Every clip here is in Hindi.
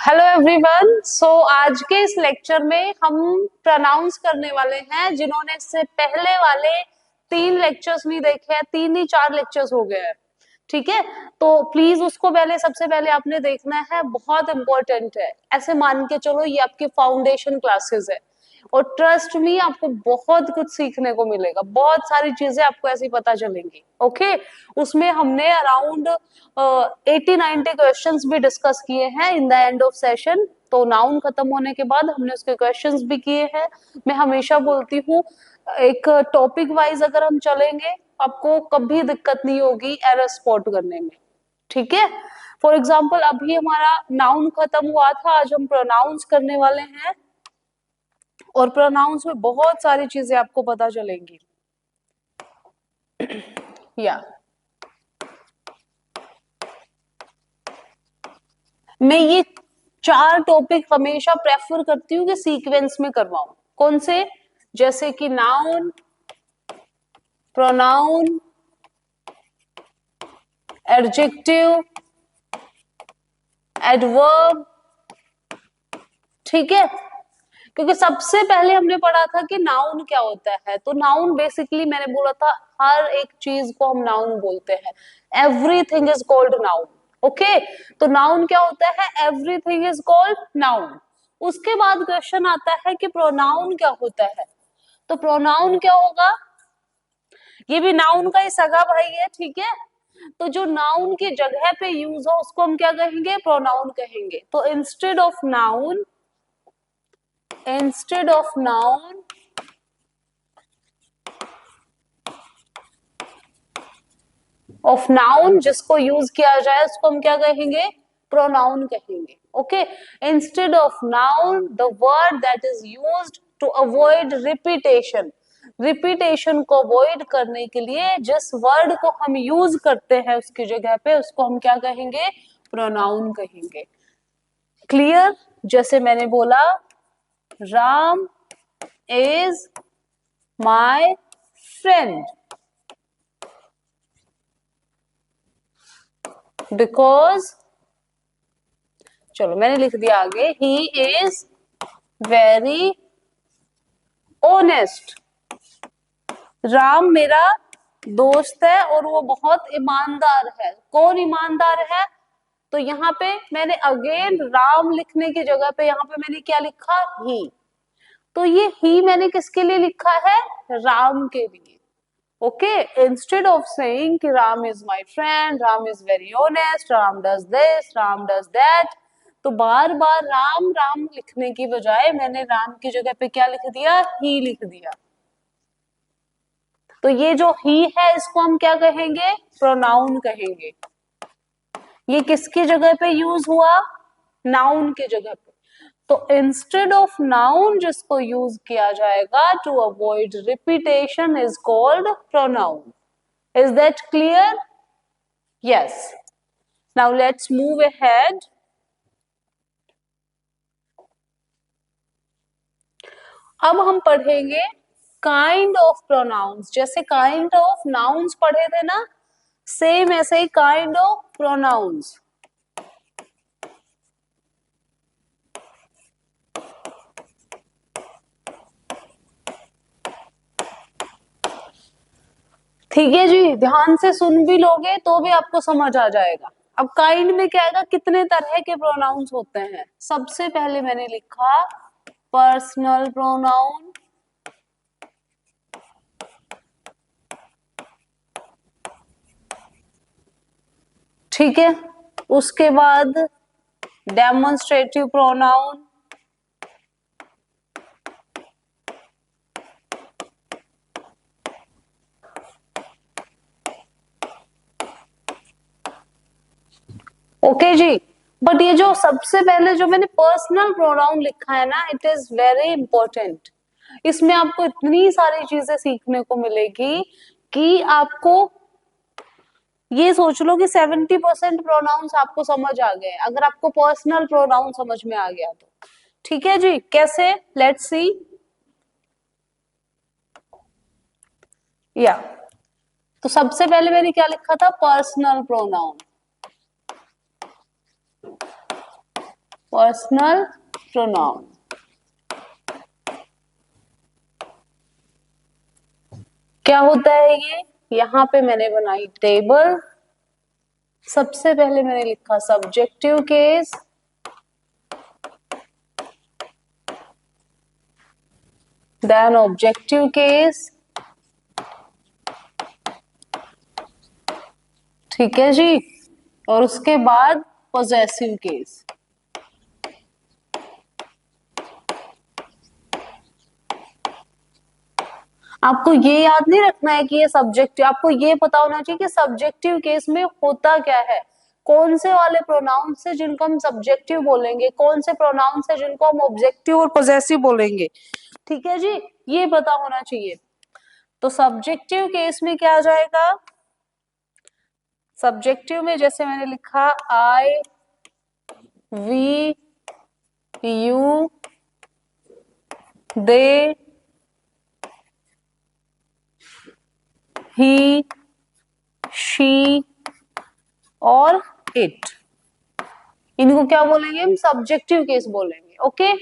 Hello everyone. आज के इस लेक्चर में हम प्रोनाउंस करने वाले हैं। जिन्होंने इससे पहले वाले 3 लेक्चर्स नहीं देखे हैं, 3 ही 4 लेक्चर्स हो गए हैं, ठीक है। तो प्लीज उसको सबसे पहले आपने देखना है, बहुत इंपॉर्टेंट है। ऐसे मान के चलो ये आपके फाउंडेशन क्लासेस है और ट्रस्ट मी आपको बहुत कुछ सीखने को मिलेगा, बहुत सारी चीजें आपको ऐसी पता चलेंगी। ओके, उसमें हमने अराउंड 80-90 क्वेश्चंस भी डिस्कस किए हैं in the end of session. तो नाउन खत्म होने के बाद हमने उसके क्वेश्चंस भी किए हैं। मैं हमेशा बोलती हूँ, एक टॉपिक वाइज अगर हम चलेंगे आपको कभी दिक्कत नहीं होगी एरर स्पॉट करने में, ठीक है। फॉर एग्जाम्पल अभी हमारा नाउन खत्म हुआ था, आज हम प्रोनाउंस करने वाले हैं और प्रोनाउंस में बहुत सारी चीजें आपको पता चलेंगी। या मैं ये 4 टॉपिक हमेशा प्रेफर करती हूँ कि सीक्वेंस में करवाऊं। कौन से? जैसे कि नाउन, प्रोनाउन, एडजेक्टिव, एडवर्ब, ठीक है। क्योंकि सबसे पहले हमने पढ़ा था कि नाउन क्या होता है। तो नाउन बेसिकली मैंने बोला था हर एक चीज को हम नाउन बोलते हैं। Everything is called noun. Okay, तो नाउन क्या होता है? Everything is called noun. उसके बाद क्वेश्चन आता है कि प्रोनाउन क्या होता है। तो प्रोनाउन क्या होगा? ये भी नाउन का ही सगा भाई है, ठीक है। तो जो नाउन की जगह पे यूज हो उसको हम क्या कहेंगे? प्रोनाउन कहेंगे। तो instead of noun of noun जिसको यूज किया जाए उसको हम क्या कहेंगे? प्रोनाउन कहेंगे। Okay, instead of noun the word that is used to avoid repetition. Repetition को अवॉइड करने के लिए जिस वर्ड को हम यूज करते हैं उसकी जगह पे उसको हम क्या कहेंगे? प्रोनाउन कहेंगे। क्लियर? जैसे मैंने बोला, Ram is my friend because, चलो मैंने लिख दिया आगे, he is very honest. Ram मेरा दोस्त है और वो बहुत ईमानदार है। कौन ईमानदार है? तो यहाँ पे मैंने अगेन राम लिखने की जगह पे यहाँ पे मैंने क्या लिखा? ही। तो ये ही मैंने किसके लिए लिखा है? राम के लिए। ओके, इंस्टेड ऑफ सेइंग कि Ram is my friend, Ram is very honest, Ram does this, Ram does that, तो बार बार राम राम लिखने की बजाय मैंने राम की जगह पे क्या लिख दिया? ही लिख दिया। तो ये जो ही है इसको हम क्या कहेंगे? प्रोनाउन कहेंगे। ये किसकी जगह पे यूज हुआ? नाउन की जगह पे। तो इंस्टेड ऑफ नाउन जिसको यूज किया जाएगा to avoid repetition is called pronoun. Is that clear? Yes. Now let's move ahead. अब हम पढ़ेंगे काइंड ऑफ प्रोनाउंस। जैसे काइंड ऑफ नाउन्स पढ़े थे ना, सेम ऐसे ही काइंड ऑफ प्रोनाउंस। ठीक है जी, ध्यान से सुन भी लोगे तो भी आपको समझ आ जाएगा। अब काइंड में क्या आएगा? कितने तरह के प्रोनाउंस होते हैं। सबसे पहले मैंने लिखा पर्सनल प्रोनाउन, ठीक है। उसके बाद डेमोन्स्ट्रेटिव प्रोनाउन, ओके जी। बट ये जो सबसे पहले जो मैंने पर्सनल प्रोनाउन लिखा है ना, इट इज वेरी इंपॉर्टेंट। इसमें आपको इतनी सारी चीजें सीखने को मिलेगी कि आपको ये सोच लो कि 70% प्रोनाउंस आपको समझ आ गए अगर आपको पर्सनल प्रोनाउन समझ में आ गया तो। ठीक है जी, कैसे? Let's see. या तो सबसे पहले मैंने क्या लिखा था? Personal pronoun. Personal pronoun. क्या होता है ये? यहाँ पे मैंने बनाई टेबल। सबसे पहले मैंने लिखा subjective case, then objective case, ठीक है जी, और उसके बाद पॉजेसिव केस। आपको ये याद नहीं रखना है कि ये सब्जेक्टिव, आपको ये पता होना चाहिए कि सब्जेक्टिव केस में होता क्या है, कौन से वाले प्रोनाउन से जिनको हम सब्जेक्टिव बोलेंगे, कौन से प्रोनाउन से जिनको हम ऑब्जेक्टिव और पॉजेसिव बोलेंगे, ठीक है जी, ये पता होना चाहिए। तो सब्जेक्टिव केस में क्या आ जाएगा? सब्जेक्टिव में जैसे मैंने लिखा I, we, you, they, he, she और इट, इनको क्या बोलेंगे हम? सब्जेक्टिव केस बोलेंगे। ओके,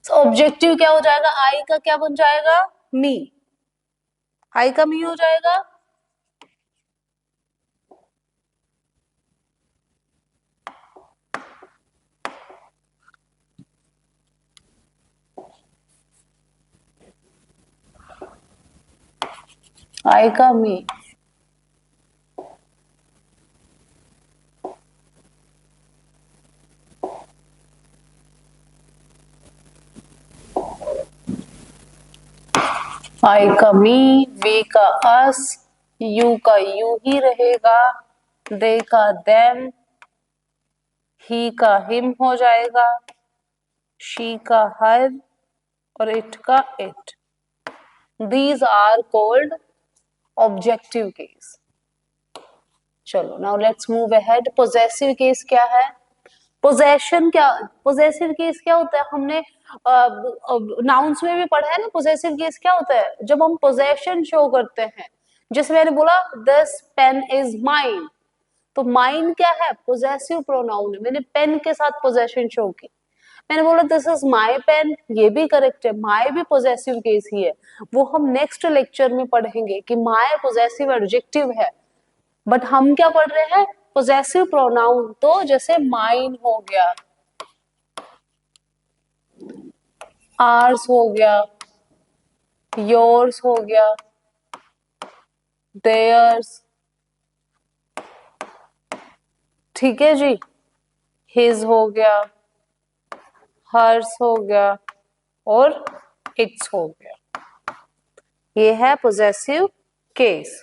ऑब्जेक्टिव क्या हो जाएगा? आई का क्या बन जाएगा? मी, आई का मी हो जाएगा। आई का मी, आई का मी, वी का अस, यू का यू ही रहेगा, दे का देम, ही का हिम हो जाएगा, शी का हर और इट का it. These are called objective case. चलो now let's move ahead. Possessive case क्या है? पोजेशन क्या, पोजेसिव केस क्या होता है? हमने नाउन्स में भी पढ़ा है ना। पोजेसिव केस क्या होता है? जब हम पोजेशन शो करते हैं, जैसे मैंने बोला दिस पेन इज माइन, तो माइन क्या है? पोजेसिव प्रोनाउन है। मैंने पेन के साथ पोजेशन शो की, मैंने बोला दिस इज माई पेन, ये भी करेक्ट है, माई भी पोजेसिव केस ही है। वो हम नेक्स्ट लेक्चर में पढ़ेंगे कि माई पोजेसिव एडजेक्टिव है, बट हम क्या पढ़ रहे हैं? Possessive pronoun. तो जैसे माइन हो गया, आर्स हो गया, योर्स हो गया, देयर्स, ठीक है जी, हिज हो गया, हर्स हो गया और इट्स हो गया। ये है पोजेसिव केस।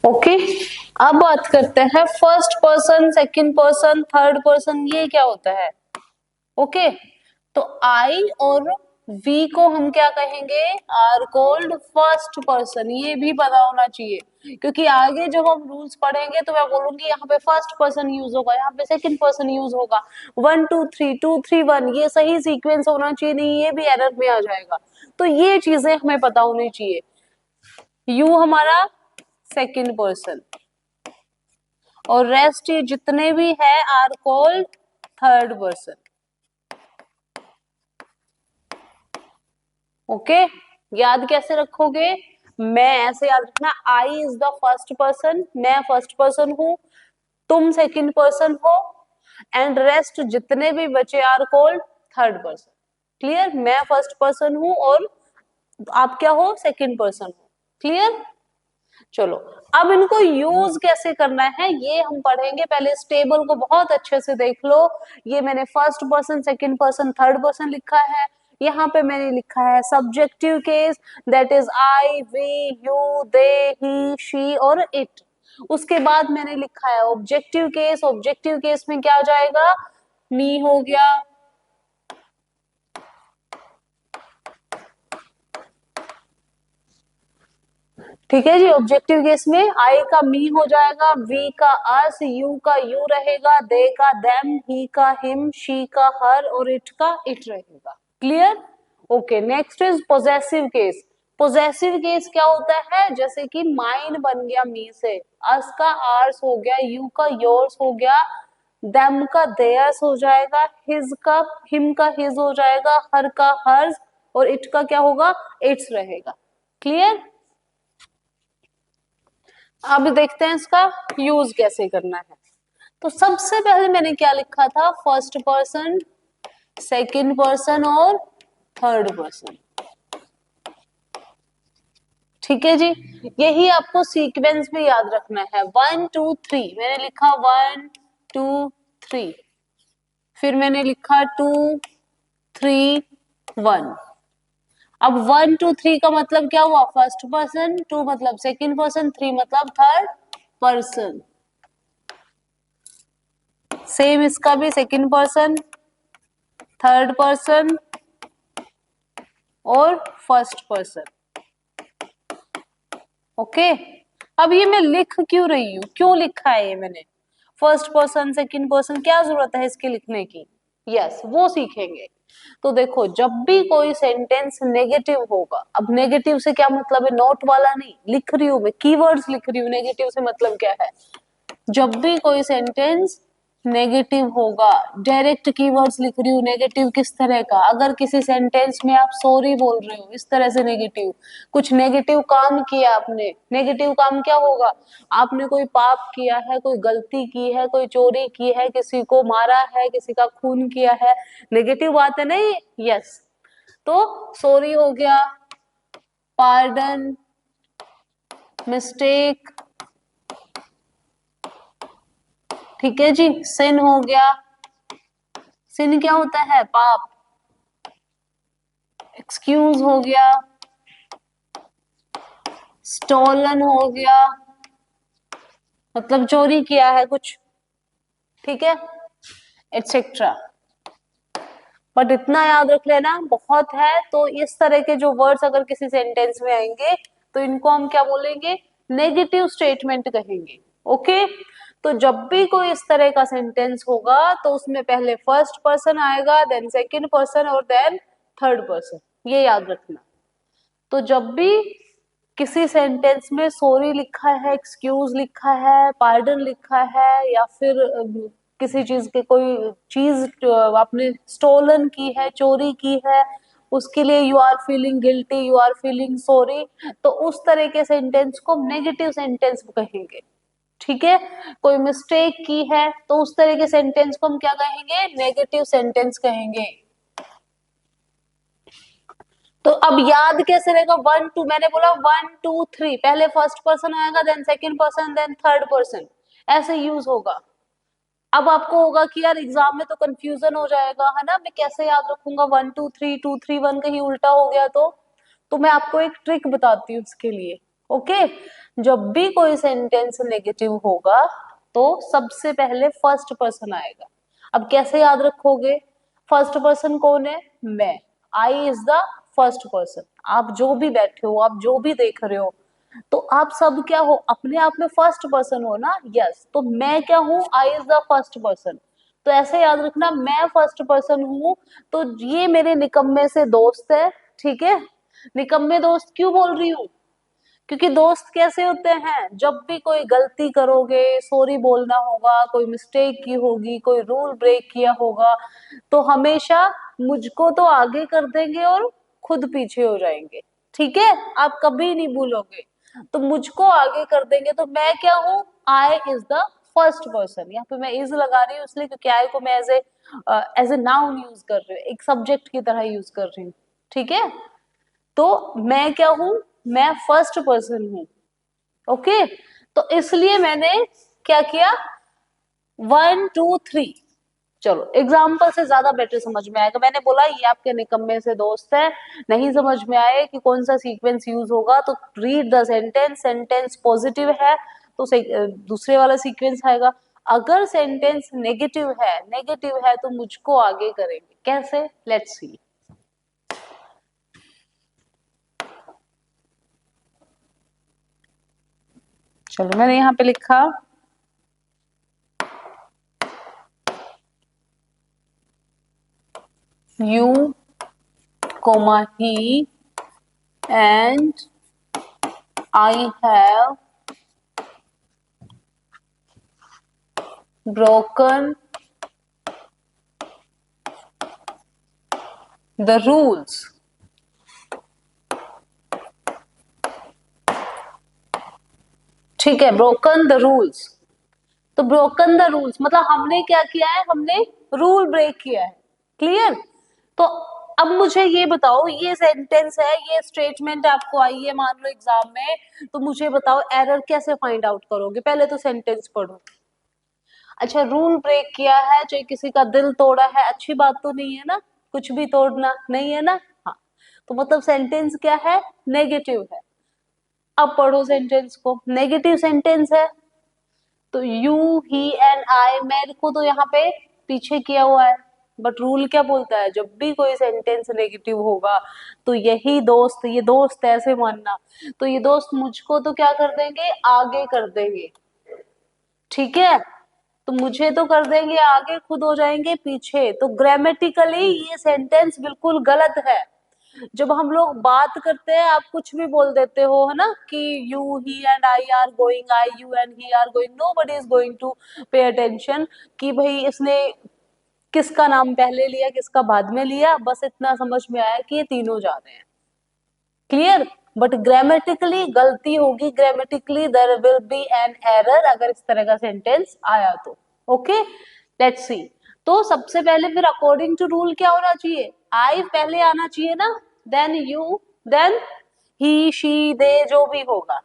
ओके, अब बात करते हैं first person, second person, third person, ये क्या होता है? ओके, तो आई और वी को हम क्या कहेंगे? Are called first person. ये भी पता होना चाहिए, क्योंकि आगे जब हम रूल्स पढ़ेंगे तो मैं बोलूंगी यहाँ पे फर्स्ट पर्सन यूज होगा, यहाँ पे सेकंड पर्सन यूज होगा, 1 2 3 2 3 1, ये सही सीक्वेंस होना चाहिए, नहीं ये भी एरर में आ जाएगा। तो ये चीजें हमें पता होनी चाहिए। यू हमारा सेकंड पर्सन और रेस्ट ये जितने भी है are called third person. Okay, याद कैसे रखोगे? मैं ऐसे याद रखना, I is the first person, मैं फर्स्ट पर्सन हूं, तुम सेकंड पर्सन हो, एंड रेस्ट जितने भी बचे are called third person. Clear? मैं फर्स्ट पर्सन हूं और आप क्या हो? सेकंड पर्सन हो। क्लियर? चलो, अब इनको यूज कैसे करना है ये हम पढ़ेंगे। पहले इस टेबल को बहुत अच्छे से देख लो। ये मैंने first person, second person, third person लिखा है। यहाँ पे मैंने लिखा है subjective case, that is I, we, you, they, he, she और इट। उसके बाद मैंने लिखा है ऑब्जेक्टिव केस। ऑब्जेक्टिव केस में क्या आ जाएगा? मी हो गया, ठीक है जी। ऑब्जेक्टिव केस में आई का मी हो जाएगा, वी का अस, यू का यू रहेगा, दे का देम, ही का हिम, शी का हर और इट का इट रहेगा। Clear? Okay, next is possessive case. Possessive case क्या होता है? जैसे कि माइन बन गया मी से, अस का आर्स हो गया, यू का योर्स हो गया, देम का देयर्स हो जाएगा, हिज का हिम का हिज हो जाएगा, हर का हर्स और इट का क्या होगा? इट्स रहेगा। क्लियर? अब देखते हैं इसका यूज कैसे करना है। तो सबसे पहले मैंने क्या लिखा था? फर्स्ट पर्सन, सेकंड पर्सन और थर्ड पर्सन। ठीक है जी। यही आपको सीक्वेंस में याद रखना है। 1 2 3 मैंने लिखा 1 2 3, फिर मैंने लिखा 2 3 1। अब 1 2 3 का मतलब क्या हुआ? फर्स्ट पर्सन, 2 मतलब सेकंड पर्सन, 3 मतलब थर्ड पर्सन। सेम इसका भी सेकंड पर्सन, थर्ड पर्सन और फर्स्ट पर्सन। ओके। अब ये मैं लिख क्यों रही हूं? क्यों लिखा है ये मैंने? फर्स्ट पर्सन, सेकंड पर्सन, क्या जरूरत है इसके लिखने की? यस, वो सीखेंगे। तो देखो, जब भी कोई सेंटेंस नेगेटिव होगा, अब नेगेटिव से क्या मतलब है? नोट वाला नहीं लिख रही हूं मैं, कीवर्ड्स लिख रही हूँ। नेगेटिव से मतलब क्या है? जब भी कोई सेंटेंस नेगेटिव होगा, डायरेक्ट कीवर्ड्स लिख रही हूँ। नेगेटिव किस तरह का? अगर किसी सेंटेंस में आप सॉरी बोल रहे हो, इस तरह से नेगेटिव। कुछ नेगेटिव काम किया आपने, नेगेटिव काम क्या होगा? आपने कोई पाप किया है, कोई गलती की है, कोई चोरी की है, किसी को मारा है, किसी का खून किया है, नेगेटिव बात है नहीं? यस। तो सॉरी हो गया, पार्डन, मिस्टेक, ठीक है जी। सिन हो गया, सिन क्या होता है? पाप। एक्सक्यूज हो गया, स्टोलन हो गया, मतलब चोरी किया है कुछ, ठीक है, एटसेट्रा। बट इतना याद रख लेना बहुत है। तो इस तरह के जो वर्ड्स अगर किसी सेंटेंस में आएंगे तो इनको हम क्या बोलेंगे? नेगेटिव स्टेटमेंट कहेंगे। ओके। तो जब भी कोई इस तरह का सेंटेंस होगा तो उसमें पहले फर्स्ट पर्सन आएगा, देन सेकंड पर्सन और देन थर्ड पर्सन। ये याद रखना। तो जब भी किसी सेंटेंस में सॉरी लिखा है, एक्सक्यूज लिखा है, पार्डन लिखा है, या फिर किसी चीज के कोई चीज आपने स्टोलन की है, चोरी की है, उसके लिए you are feeling guilty, you are feeling sorry, तो उस तरह के सेंटेंस को नेगेटिव सेंटेंस कहेंगे। ठीक है। कोई मिस्टेक की है तो उस तरह के सेंटेंस को हम क्या कहेंगे? नेगेटिव सेंटेंस कहेंगे। तो अब याद कैसे रहेगा? 1 2, मैंने बोला 1 2 3, पहले फर्स्ट पर्सन आएगा, then second person, then third person, ऐसे यूज होगा। अब आपको होगा कि यार एग्जाम में तो कंफ्यूजन हो जाएगा, है ना, मैं कैसे याद रखूंगा? 1 2 3 2 3 1 कहीं उल्टा हो गया तो मैं आपको एक ट्रिक बताती हूँ उसके लिए। ओके। जब भी कोई सेंटेंस नेगेटिव होगा तो सबसे पहले फर्स्ट पर्सन आएगा। अब कैसे याद रखोगे? फर्स्ट पर्सन कौन है? मैं। आई इज द फर्स्ट पर्सन। आप जो भी बैठे हो, आप जो भी देख रहे हो, तो आप सब क्या हो? अपने आप में फर्स्ट पर्सन हो ना? यस। तो मैं क्या हूं? आई इज द फर्स्ट पर्सन। तो ऐसे याद रखना, मैं फर्स्ट पर्सन हूं, तो ये मेरे निकम्मे से दोस्त है। ठीक है। निकम्मे दोस्त क्यों बोल रही हूँ? क्योंकि दोस्त कैसे होते हैं? जब भी कोई गलती करोगे, सॉरी बोलना होगा, कोई मिस्टेक की होगी, कोई रूल ब्रेक किया होगा, तो हमेशा मुझको तो आगे कर देंगे और खुद पीछे हो जाएंगे। ठीक है। आप कभी नहीं भूलोगे। तो मुझको आगे कर देंगे, तो मैं क्या हूं? आई इज द फर्स्ट पर्सन। यहाँ पे मैं इज लगा रही हूँ इसलिए क्योंकि आई को मैं एज ए नाउन यूज कर रही हूँ, एक सब्जेक्ट की तरह यूज कर रही हूँ। ठीक है। तो मैं क्या हूं? मैं फर्स्ट पर्सन हूं। ओके। तो इसलिए मैंने क्या किया? 1 2 3। चलो एग्जाम्पल से ज्यादा बेटर समझ में आएगा। मैंने बोला ये आपके निकम्मे से दोस्त है, नहीं समझ में आए कि कौन सा सीक्वेंस यूज होगा तो read the sentence. Sentence positive है तो दूसरे वाला सीक्वेंस आएगा। अगर सेंटेंस नेगेटिव है तो मुझको आगे करेंगे। कैसे? Let's see. चलो मैंने यहाँ पे लिखा you, he and I have broken the rules. ठीक है, broken the rules. तो broken the rules मतलब हमने क्या किया है, हमने रूल ब्रेक किया है. क्लियर? तो अब मुझे ये बताओ, ये सेंटेंस है, ये स्टेटमेंट आपको आई है मान लो एग्जाम में, तो मुझे बताओ एरर कैसे फाइंड आउट करोगे. पहले तो सेंटेंस पढ़ो. अच्छा, रूल ब्रेक किया है, चाहे किसी का दिल तोड़ा है, अच्छी बात तो नहीं है ना, कुछ भी तोड़ना नहीं है ना. हाँ, तो मतलब सेंटेंस क्या है, नेगेटिव है. अब पढ़ो सेंटेंस को. नेगेटिव सेंटेंस है तो यू, ही एंड आई, मेरे को तो यहाँ पे पीछे किया हुआ है. बट रूल क्या बोलता है, जब भी कोई सेंटेंस नेगेटिव होगा तो यही दोस्त, ये दोस्त ऐसे मानना, तो ये दोस्त मुझको तो क्या कर देंगे, आगे कर देंगे. ठीक है, तो मुझे तो कर देंगे आगे, खुद हो जाएंगे पीछे. तो ग्रामेटिकली ये सेंटेंस बिल्कुल गलत है. जब हम लोग बात करते हैं, आप कुछ भी बोल देते हो, है ना, कि you, he and I are going, I, you and he are going, nobody is going to pay attention कि भाई इसने किसका नाम पहले लिया, किसका बाद में लिया. बस इतना समझ में आया कि ये तीनों जा रहे हैं. क्लियर? बट ग्रामेटिकली गलती होगी, grammatically there will be an error अगर इस तरह का सेंटेंस आया तो. Okay, let's see. तो सबसे पहले फिर अकॉर्डिंग टू रूल क्या होना चाहिए, आई पहले आना चाहिए ना, then you, then he, she, they, जो भी होगा.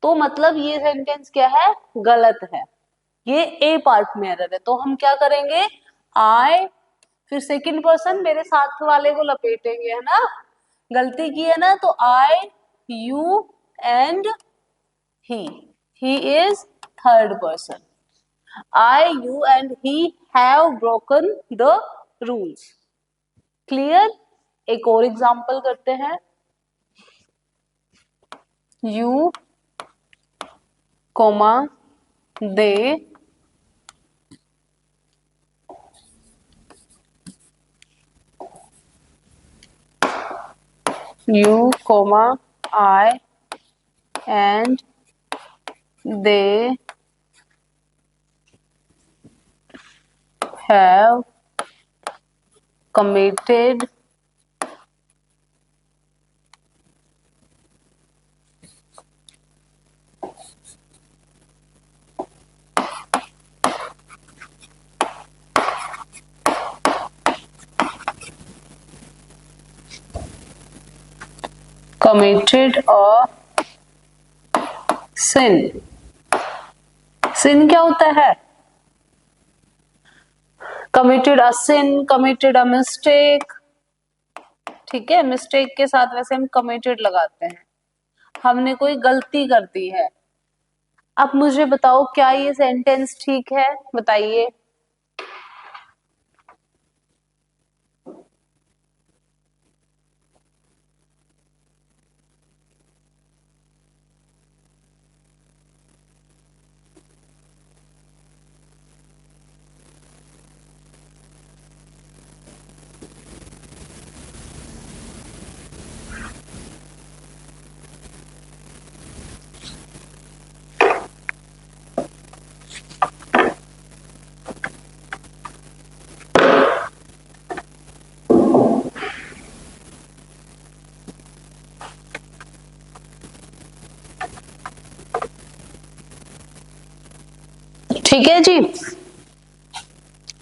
तो मतलब ये सेंटेंस क्या है, गलत है. ये ए पार्ट में एरर है. तो हम क्या करेंगे, आई, फिर सेकंड पर्सन मेरे साथ वाले को लपेटेंगे, है ना. गलती की है ना, तो I, you and he. He is third person. I, you and he have broken the rules. Clear? एक और एग्जाम्पल करते हैं. You, they you, I and they have committed a sin. sin क्या होता है, committed a sin, committed a mistake. ठीक है, मिस्टेक के साथ वैसे हम committed लगाते हैं. हमने कोई गलती कर दी है. अब मुझे बताओ क्या ये सेंटेंस ठीक है, बताइए. ठीक है जी.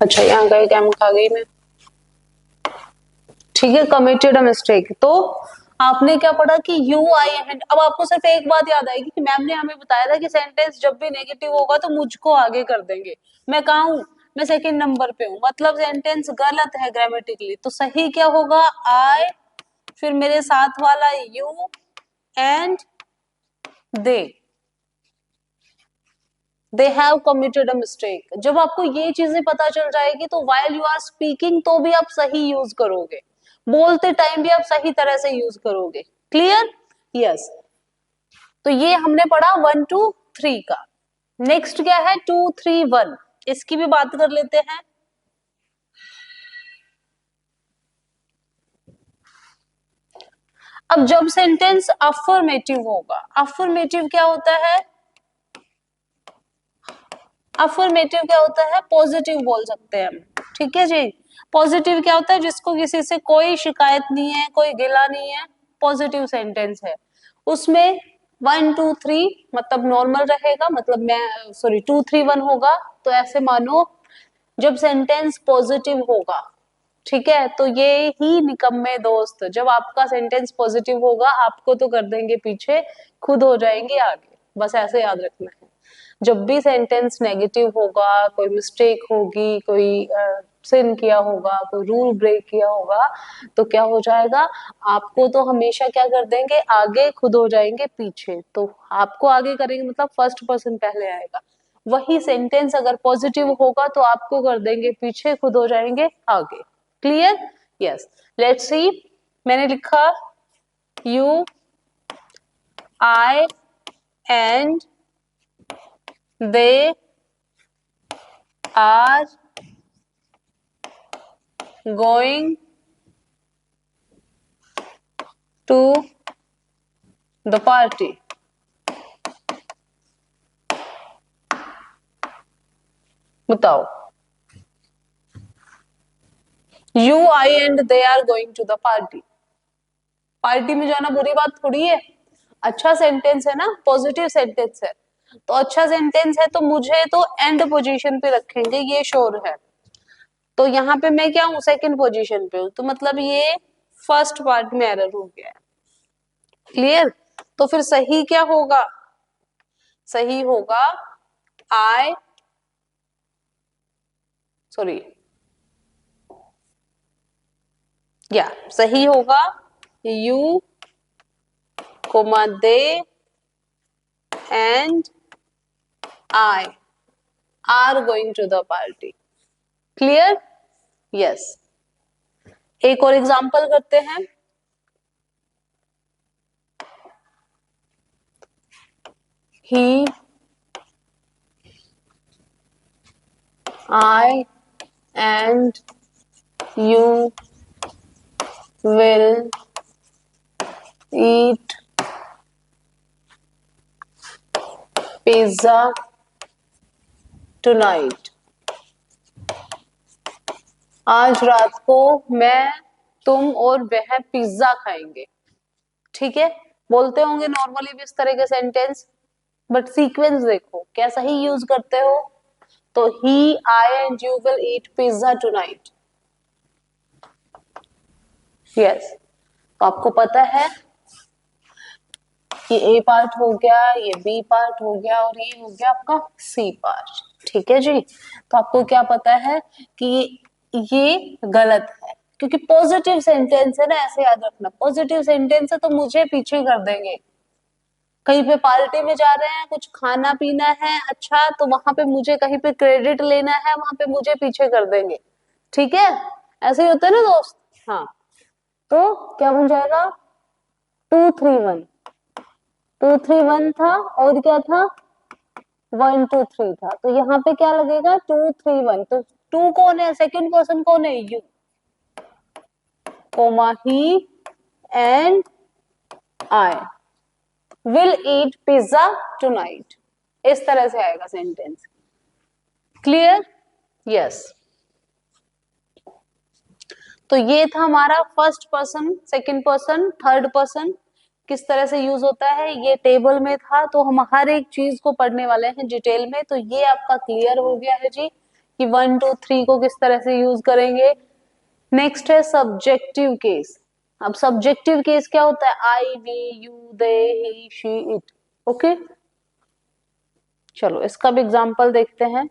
अच्छा, यहाँ गए क्या, खा गई मैं. ठीक है, कमिटेड अ मिस्टेक. तो आपने क्या पढ़ा कि यू, आई एंड. अब आपको सिर्फ एक बात याद आएगी कि मैम ने हमें बताया था कि सेंटेंस जब भी नेगेटिव होगा तो मुझको आगे कर देंगे. मैं कहा हूं, मैं सेकंड नंबर पे हूं, मतलब सेंटेंस गलत है ग्रामेटिकली. तो सही क्या होगा, आई, फिर मेरे साथ वाला you and they. They have committed a mistake. जब आपको ये चीजें पता चल जाएगी तो वाइल यू आर स्पीकिंग तो भी आप सही यूज करोगे, बोलते टाइम भी आप सही तरह से यूज करोगे. क्लियर? यस. तो ये हमने पढ़ा 1 to 3 का। नेक्स्ट क्या है 2 3 1, इसकी भी बात कर लेते हैं। अब जब सेंटेंस अफर्मेटिव होगा, अफर्मेटिव क्या होता है, अफर्मेटिव क्या होता है, पॉजिटिव बोल सकते हैं हम, ठीक है जी। पॉजिटिव क्या होता है, जिसको किसी से कोई शिकायत नहीं है, कोई गिला नहीं है, पॉजिटिव सेंटेंस है। उसमें 1 2 3 मतलब नॉर्मल रहेगा, मतलब मैं सॉरी 2 3 1 होगा। तो ऐसे मानो जब सेंटेंस पॉजिटिव होगा, ठीक है, तो ये ही निकम्मे दोस्त, जब आपका सेंटेंस पॉजिटिव होगा आपको तो कर देंगे पीछे, खुद हो जाएंगे आगे, बस ऐसे याद रखना है। जब भी सेंटेंस नेगेटिव होगा, कोई मिस्टेक होगी, कोई सिन किया होगा, कोई रूल ब्रेक किया होगा, तो क्या हो जाएगा, आपको तो हमेशा क्या कर देंगे, आगे, खुद हो जाएंगे पीछे। तो आपको आगे करेंगे मतलब फर्स्ट पर्सन पहले आएगा। वही सेंटेंस अगर पॉजिटिव होगा तो आपको कर देंगे पीछे, खुद हो जाएंगे आगे। क्लियर? Yes, let's see. मैंने लिखा you, I and they are going to the party. बताओ, you, I and they are going to the party. Party में जाना बुरी बात थोड़ी है, अच्छा सेंटेंस है ना, पॉजिटिव सेंटेंस है। तो अच्छा सेंटेंस है तो मुझे तो एंड पोजीशन पे रखेंगे, ये श्योर है। तो यहाँ पे मैं क्या हूँ, सेकंड पोजीशन पे हूँ, तो मतलब ये फर्स्ट पार्ट में एरर हो गया है। क्लियर? तो फिर सही क्या होगा, सही होगा आई सॉरी या सही होगा you comma they and I are going to the party. Clear? Yes. एक और एग्जांपल करते हैं। He, I and you will eat pizza tonight. आज रात को मैं, तुम और वह पिज्जा खाएंगे। ठीक है, बोलते होंगे नॉर्मली भी इस तरह के सेंटेंस, बट सीक्वेंस देखो कैसा ही यूज करते हो। तो he, I and you will eat pizza tonight. Yes, तो आपको पता है कि ए पार्ट हो गया, ये बी पार्ट हो गया, और ये हो गया आपका सी पार्ट। ठीक है जी, तो आपको क्या पता है कि ये गलत है, क्योंकि पॉजिटिव सेंटेंस है ना, ऐसे याद रखना, पॉजिटिव सेंटेंस है तो मुझे पीछे कर देंगे। कहीं पे पार्टी में जा रहे हैं, कुछ खाना पीना है अच्छा, तो वहां पे मुझे कहीं पे क्रेडिट लेना है, वहां पे मुझे पीछे कर देंगे। ठीक है, ऐसे ही होता है ना दोस्त। हाँ, तो क्या बन जाएगा 2 3 1, 2 3 1 था, और क्या था 1 2 3 था, तो यहाँ पे क्या लगेगा 2 3 1। तो टू कौन है, सेकंड पर्सन कौन है, you comma he and I will eat pizza tonight. इस तरह से आएगा सेंटेंस। क्लियर? यस। तो ये था हमारा first person, second person, third person किस तरह से यूज होता है, ये टेबल में था। तो हम हर एक चीज को पढ़ने वाले हैं डिटेल में। तो ये आपका क्लियर हो गया है जी कि 1 2 3 को किस तरह से यूज करेंगे। नेक्स्ट है सब्जेक्टिव केस। अब सब्जेक्टिव केस क्या होता है, I, we, you, they, he, she, it. Okay, चलो इसका भी एग्जांपल देखते हैं।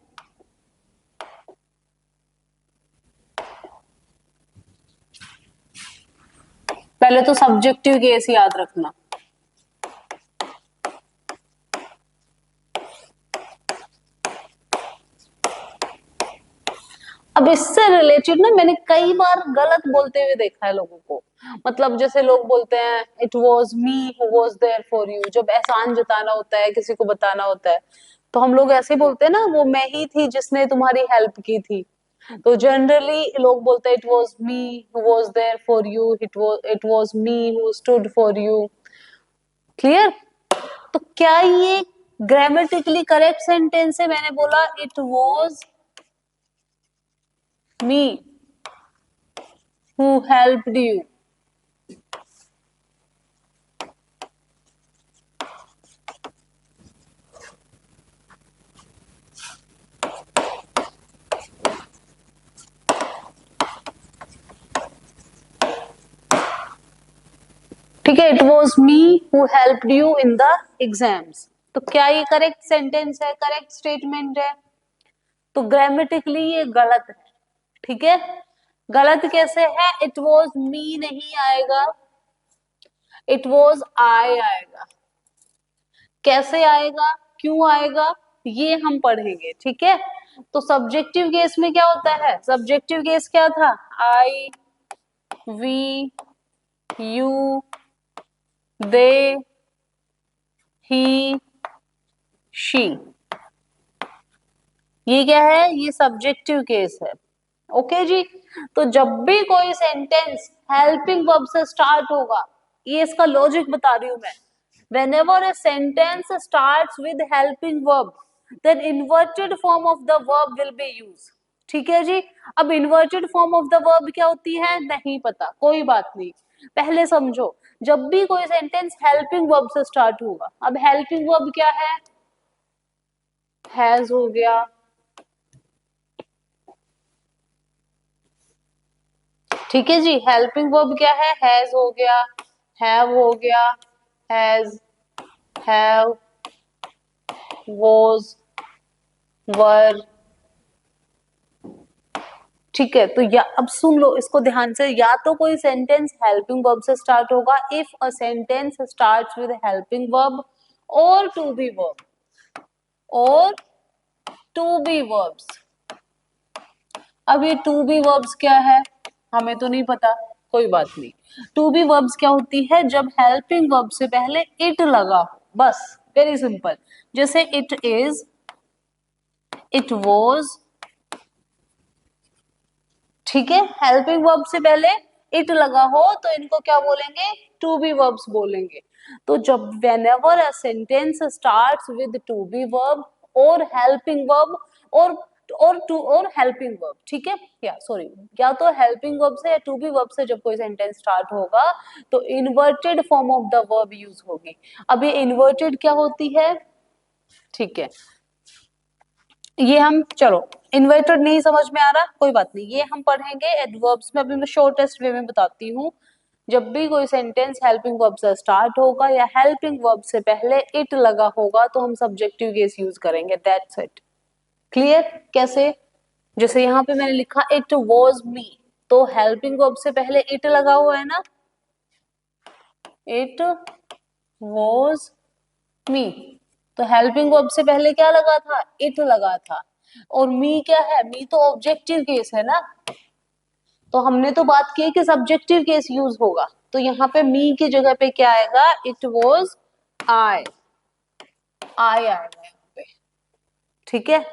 पहले तो सब्जेक्टिव केस याद रखना। अब इससे रिलेटेड ना मैंने कई बार गलत बोलते हुए देखा है लोगों को। मतलब जैसे लोग बोलते हैं it was me who was there for you, जब एहसान जताना होता है, किसी को बताना होता है, तो हम लोग ऐसे बोलते हैं ना, वो मैं ही थी जिसने तुम्हारी हेल्प की थी। तो जनरली लोग बोलते हैं it was me who was there for you, it was me who stood for you. Clear? तो क्या ये ग्रामेटिकली करेक्ट सेंटेंस है? मैंने बोला it was me who helped you. ठीक है, it was me who helped you in the exams. तो क्या ये करेक्ट सेंटेंस है, करेक्ट स्टेटमेंट है? तो ग्रामेटिकली ये गलत है। ठीक है, गलत कैसे है? इट वॉज मी नहीं आएगा, इट वॉज आई आएगा। कैसे आएगा, क्यों आएगा, ये हम पढ़ेंगे। ठीक है, तो सब्जेक्टिव केस में क्या होता है? सब्जेक्टिव केस क्या था? I, we, you, they, he, she. ये क्या है? ये सब्जेक्टिव केस है। ओके जी। तो जब भी कोई सेंटेंस हेल्पिंग वर्ब से स्टार्ट होगा, ये इसका लॉजिक बता रही हूं मैं। whenever a sentence starts with helping verb, then inverted form of the verb will be used। ठीक है जी। अब inverted form of the verb क्या होती है नहीं पता, कोई बात नहीं, पहले समझो। जब भी कोई सेंटेंस हेल्पिंग वर्ब से स्टार्ट होगा, अब हेल्पिंग वर्ब क्या है? हैज हो गया, ठीक है जी। हेल्पिंग वर्ब क्या है? हैज हो गया, हैव हो गया, हैज, हैव, वॉज, वर। ठीक है, तो या अब सुन लो इसको ध्यान से। या तो कोई सेंटेंस हेल्पिंग वर्ब से स्टार्ट होगा if a sentence starts with helping verb और टू बी वर्ब, और टू बी वर्ब्स। अब ये टू बी वर्ब्स क्या है हमें तो नहीं पता, कोई बात नहीं। टू बी वर्ब्स क्या होती है? जब हेल्पिंग वर्ब से पहले इट लगा हो, बस, वेरी सिंपल। जैसे इट इज, इट वॉज। ठीक है, हेल्पिंग वर्ब से पहले इट लगा हो तो इनको क्या बोलेंगे? टू बी वर्ब्स बोलेंगे। तो जब whenever a sentence starts with to be verb और helping verb और हेल्पिंग वर्ब, ठीक है, या सॉरी, या तो हेल्पिंग वर्ब से या टू बी वर्ब से जब कोई सेंटेंस स्टार्ट होगा तो inverted form of the verb use होगी। अब ये इन्वर्टेड क्या होती है? ठीक है, ये हम, चलो इन्वर्टेड नहीं समझ में आ रहा, कोई बात नहीं, ये हम पढ़ेंगे एडवर्ब्स में। अभी मैं शॉर्टेस्ट वे में बताती हूँ। जब भी कोई सेंटेंस हेल्पिंग वर्ब से स्टार्ट होगा या हेल्पिंग वर्ब से पहले इट लगा होगा तो हम सब्जेक्टिव केस यूज करेंगे, दैट्स इट। क्लियर? कैसे? जैसे यहाँ पे मैंने लिखा इट वॉज मी, तो हेल्पिंग वर्ब से पहले इट लगा हुआ है ना, इट वॉज मी। तो हेल्पिंग वर्ब से पहले क्या लगा था? इट लगा था। और मी क्या है? मी तो ऑब्जेक्टिव केस है ना, तो हमने तो बात की कि सब्जेक्टिव केस यूज होगा। तो यहाँ पे मी की जगह पे क्या आएगा? इट वॉज आई, आई आएगा यहाँ पे। ठीक है,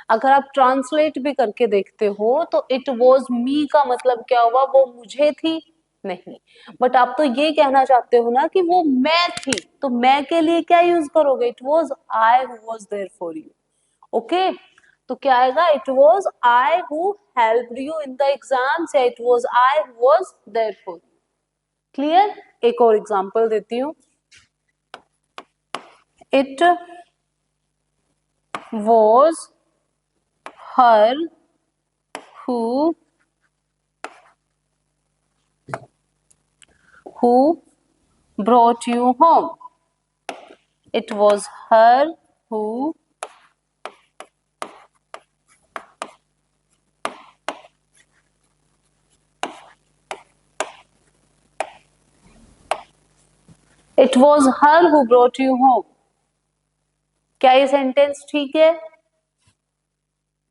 अगर आप ट्रांसलेट भी करके देखते हो तो इट वॉज मी का मतलब क्या हुआ? वो मुझे थी नहीं, बट आप तो ये कहना चाहते हो ना कि वो मैं थी, तो मैं के लिए क्या यूज करोगे? It was I who was there for you. Okay, तो क्या आएगा? It was I who helped you in the exams, या it was I who was there for you. Clear? एक और एग्जांपल देती हूँ। It was her who brought you home। It was her who it was her who brought you home। क्या ये सेंटेंस ठीक है?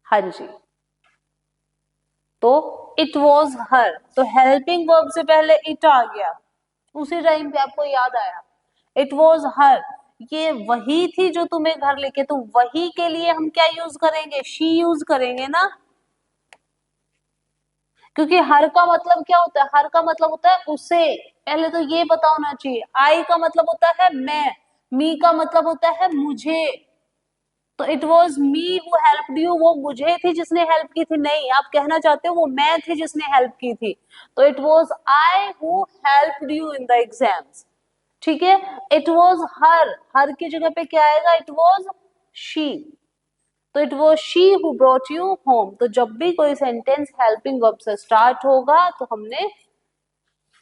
हाँ जी। तो इट वॉज हर, तो हेल्पिंग वर्ब से पहले इट आ गया, उसी टाइम पे आपको याद आया इट वॉज हर, ये वही थी जो तुम्हें घर लेके, तो वही के लिए हम क्या यूज करेंगे, शी यूज करेंगे ना, क्योंकि हर का मतलब क्या होता है, हर का मतलब होता है उसे, पहले तो ये पता होना चाहिए। आई का मतलब होता है मैं, मी का मतलब होता है मुझे, तो it was me who helped you, वो मुझे थी जिसने हेल्प की थी, नहीं आप कहना चाहते हो वो मैं थी जिसने हेल्प की थी, तो it was I who helped you in the exams, ठीक है। इट वॉज हर की जगह पे क्या आएगा, इट वॉज शी, तो it was she who brought you home, तो जब भी कोई सेंटेंस हेल्पिंग वर्ब से स्टार्ट होगा तो हमने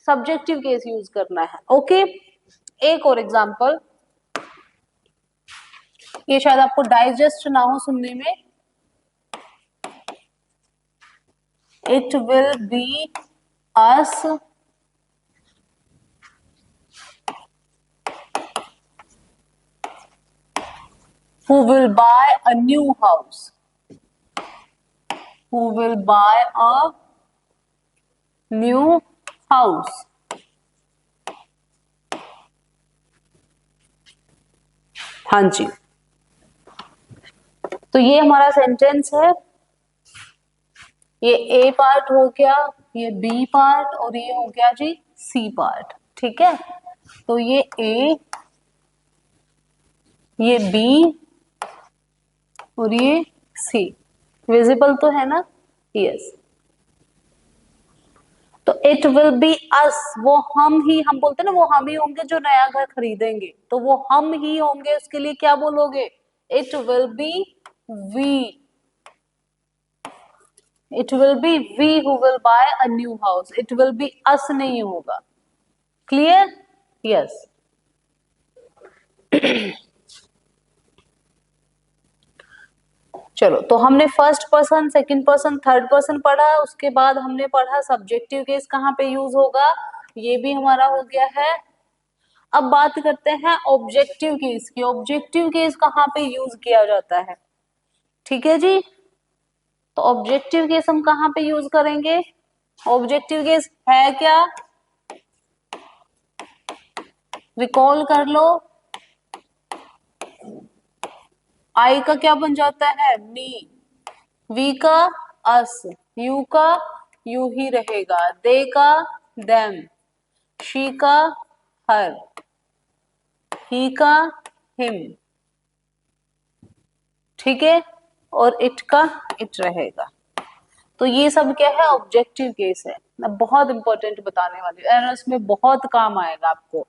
सब्जेक्टिव केस यूज करना है, ओके। एक और एग्जांपल, ये शायद आपको डाइजेस्ट ना हो सुनने में, it will be us who will buy a new house, who will buy a new house, हाँ जी। तो ये हमारा सेंटेंस है, ये ए पार्ट हो गया, ये बी पार्ट, और ये हो गया जी सी पार्ट, ठीक है। तो ये ए, ये बी और ये सी, विजिबल तो है ना, यस। तो इट विल बी अस, वो हम ही, हम बोलते हैं ना वो हम ही होंगे जो नया घर खरीदेंगे, तो वो हम ही होंगे, उसके लिए क्या बोलोगे, it will be we, it will be we who will buy a new house, it will be us नहीं होगा, क्लियर, यस। चलो, तो हमने first person, second person, third person पढ़ा, उसके बाद हमने पढ़ा सब्जेक्टिव केस कहाँ पे यूज होगा, ये भी हमारा हो गया है। अब बात करते हैं ऑब्जेक्टिव केस की, ऑब्जेक्टिव केस कहाँ पे यूज किया जाता है, ठीक है जी। तो ऑब्जेक्टिव केस हम कहाँ पे यूज करेंगे, ऑब्जेक्टिव केस है क्या, रिकॉल कर लो, आई का क्या बन जाता है, मी, वी का अस, यू का यू ही रहेगा, दे का देम, शी का हर, ही का हिम, ठीक है, और इट का इट रहेगा। तो ये सब क्या है, ऑब्जेक्टिव केस है, मैं बहुत इंपॉर्टेंट बताने वाली हूँ, एरर्स में बहुत काम आएगा आपको।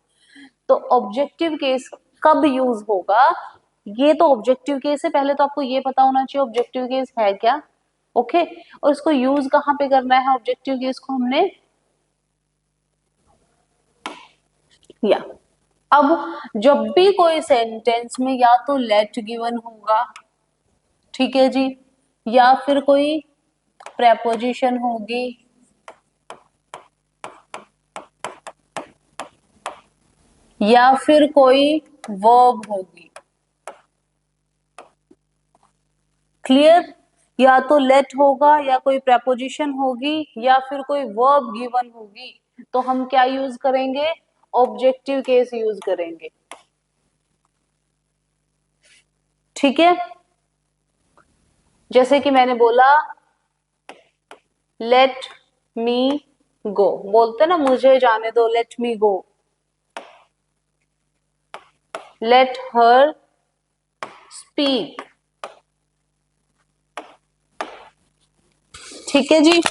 तो ऑब्जेक्टिव केस कब यूज होगा, ये तो ऑब्जेक्टिव केस है, पहले तो आपको ये पता होना चाहिए ऑब्जेक्टिव केस है क्या, ओके। और इसको यूज कहाँ पे करना है ऑब्जेक्टिव केस को हमने, या अब जब भी कोई सेंटेंस में या तो लेट गिवन होगा, ठीक है जी, या फिर कोई प्रेपोजिशन होगी, या फिर कोई वर्ब होगी, क्लियर, या तो लेट होगा, या कोई प्रेपोजिशन होगी, या फिर कोई वर्ब गिवन होगी, तो हम क्या यूज करेंगे, ऑब्जेक्टिव केस यूज करेंगे, ठीक है। जैसे कि मैंने बोला लेट मी गो, बोलते ना मुझे जाने दो, late me go, let her speak, ठीक है जी।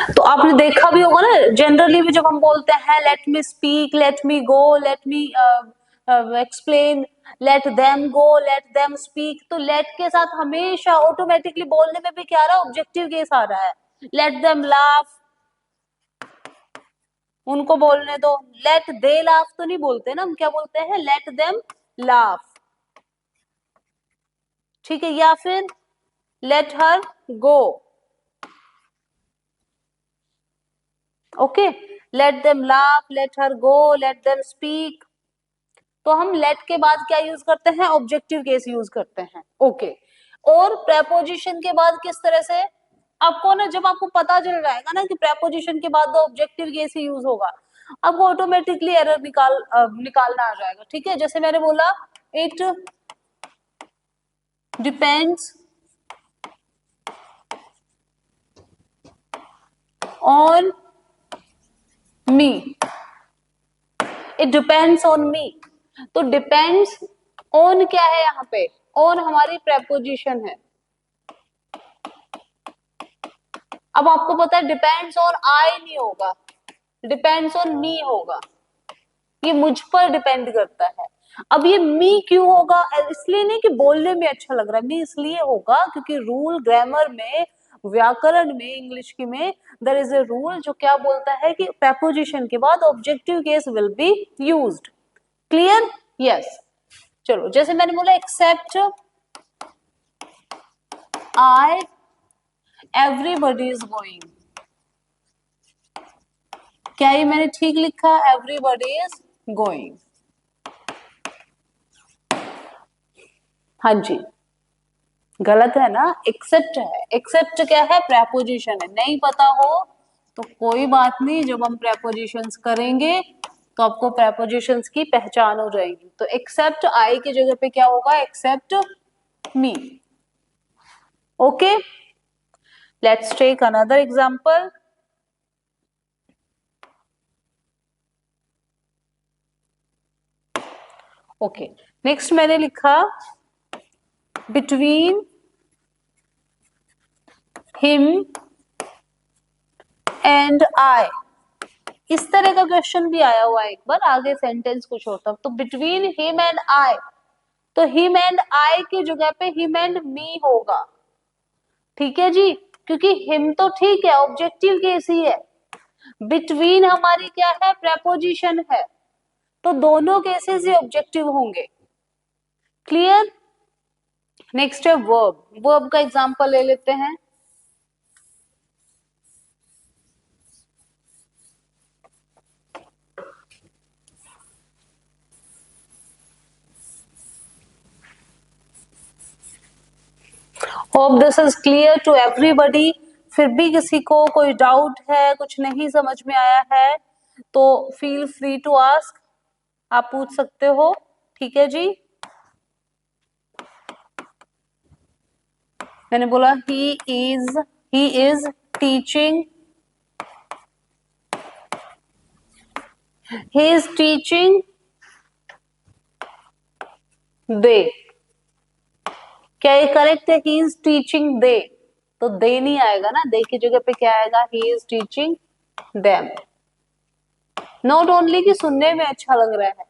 तो आपने देखा भी होगा ना, जनरली भी जब हम बोलते हैं let me speak, let me go, let me explain, let them go, let them speak. तो लेट के साथ हमेशा ऑटोमेटिकली बोलने में भी क्या आ रहा है, ऑब्जेक्टिव केस आ रहा है। लेट देम लाफ, उनको बोलने दो। लेट दे लाफ तो नहीं बोलते ना, हम क्या बोलते हैं, लेट देम लाफ। ठीक है, या फिर let her go. Okay, let them laugh, let her go, let them speak. तो हम लेट के बाद क्या यूज करते हैं, ऑब्जेक्टिव केस यूज करते हैं। ओके, और प्रेपोजिशन के बाद किस तरह से, आपको ना जब आपको पता चल जाएगा ना कि प्रेपोजिशन के बाद ऑब्जेक्टिव केस ही यूज होगा, आपको ऑटोमेटिकली एरर निकालना आ जाएगा। ठीक है, जैसे मैंने बोला, it depends on me, it depends on me. तो डिपेंड्स ऑन क्या है यहाँ पे, ऑन हमारी प्रेपोजिशन है। अब आपको पता है डिपेंड्स ऑन आई नहीं होगा, डिपेंड्स ऑन मी होगा, ये मुझ पर डिपेंड करता है। अब ये मी क्यों होगा, इसलिए नहीं कि बोलने में अच्छा लग रहा है, मी इसलिए होगा क्योंकि रूल ग्रामर में, व्याकरण में, इंग्लिश की में देयर इज अ रूल जो क्या बोलता है कि प्रेपोजिशन के बाद objective case will be used. Clear? Yes. चलो, जैसे मैंने बोला except I, everybody is going. क्या ये मैंने ठीक लिखा, एवरीबॉडी इज गोइंग? हाँ जी, गलत है ना, एक्सेप्ट है। एक्सेप्ट क्या है, प्रेपोजिशन है। नहीं पता हो तो कोई बात नहीं, जब हम प्रेपोजिशंस करेंगे तो आपको प्रेपोजिशंस की पहचान हो जाएगी। तो एक्सेप्ट आई की जगह पे क्या होगा, except me. Okay, let's take another example. Okay, next मैंने लिखा बिटवीन हिम एंड आई। इस तरह का क्वेश्चन भी आया हुआ है एक बार, आगे सेंटेंस कुछ होता। तो बिटवीन हिम एंड आई, तो हिम एंड आई की जगह पे हिम एंड मी होगा। ठीक है जी, क्योंकि हिम तो ठीक है, ऑब्जेक्टिव केस ही है। बिटवीन हमारी क्या है, प्रेपोजिशन है, तो दोनों केसेस ही ऑब्जेक्टिव होंगे। क्लियर? नेक्स्ट है वर्ब। वर्ब का एग्जांपल ले लेते हैं। Hope this is clear to everybody. फिर भी किसी को कोई डाउट है, कुछ नहीं समझ में आया है, तो फील फ्री टू आस्क, आप पूछ सकते हो। ठीक है जी, मैंने बोला he is teaching, he is teaching they. क्या ये करेक्ट है, ही इज टीचिंग दे? तो दे नहीं आएगा ना, दे की जगह पे क्या आएगा, ही is teaching them. Not only कि सुनने में अच्छा लग रहा है,